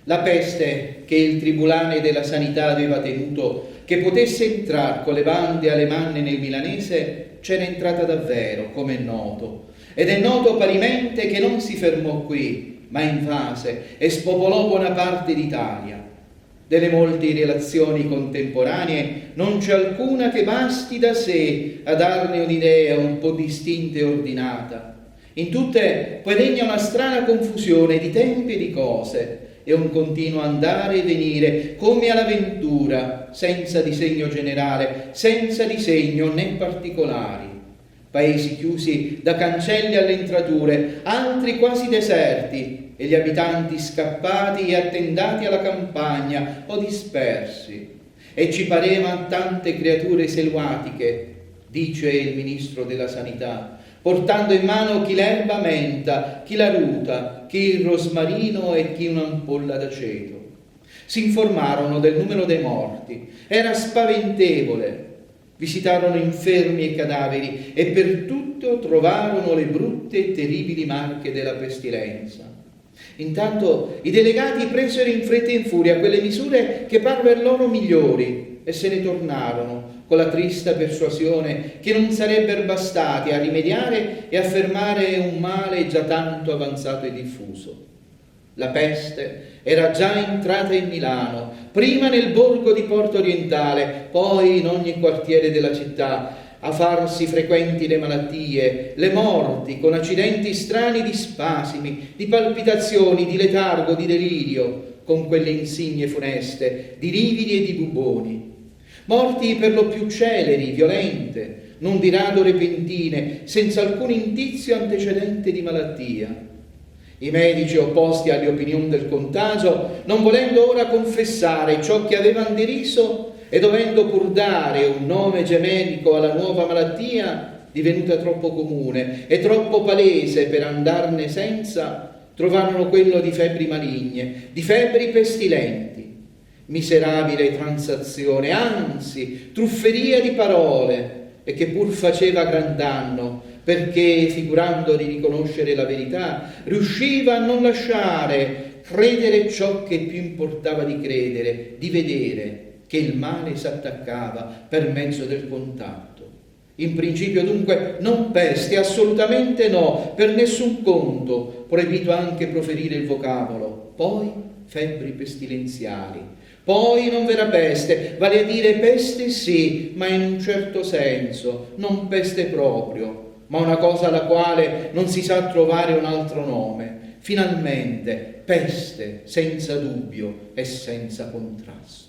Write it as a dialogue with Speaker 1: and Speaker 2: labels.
Speaker 1: La peste che il tribunale della sanità aveva temuto che potesse entrare con le bande alle manne nel milanese c'era entrata davvero, come è noto. Ed è noto parimente che non si fermò qui, ma invase e spopolò buona parte d'Italia. Delle molte relazioni contemporanee non c'è alcuna che basti da sé a darne un'idea un po' distinta e ordinata. In tutte poi regna una strana confusione di tempi e di cose e un continuo andare e venire come all'avventura, senza disegno generale, senza disegno né particolari. Paesi chiusi da cancelli alle entrature, altri quasi deserti, e gli abitanti scappati e attendati alla campagna o dispersi. E ci pareva tante creature selvatiche, dice il ministro della sanità, portando in mano chi l'erba menta, chi la ruta, chi il rosmarino e chi un'ampolla d'aceto. Si informarono del numero dei morti, era spaventevole. Visitarono infermi e cadaveri e per tutto trovarono le brutte e terribili marche della pestilenza. Intanto i delegati presero in fretta e in furia quelle misure che parvero loro migliori e se ne tornarono con la trista persuasione che non sarebbero bastati a rimediare e a fermare un male già tanto avanzato e diffuso. La peste era già entrata in Milano, prima nel borgo di Porto Orientale, poi in ogni quartiere della città, a farsi frequenti le malattie, le morti con accidenti strani di spasimi, di palpitazioni, di letargo, di delirio, con quelle insigne funeste, di lividi e di buboni. Morti per lo più celeri, violente, non di rado repentine, senza alcun indizio antecedente di malattia. I medici opposti alle opinioni del contagio, non volendo ora confessare ciò che avevano deriso e dovendo pur dare un nome generico alla nuova malattia, divenuta troppo comune e troppo palese per andarne senza, trovarono quello di febbri maligne, di febbri pestilenti. Miserabile transazione, anzi, trufferia di parole, e che pur faceva gran danno, perché, figurando di riconoscere la verità, riusciva a non lasciare credere ciò che più importava di credere, di vedere che il male s'attaccava per mezzo del contatto. In principio dunque non peste, assolutamente no, per nessun conto, proibito anche proferire il vocabolo. Poi febbri pestilenziali, poi non vera peste, vale a dire peste sì, ma in un certo senso, non peste proprio, ma una cosa alla quale non si sa trovare un altro nome. Finalmente, peste senza dubbio e senza contrasto.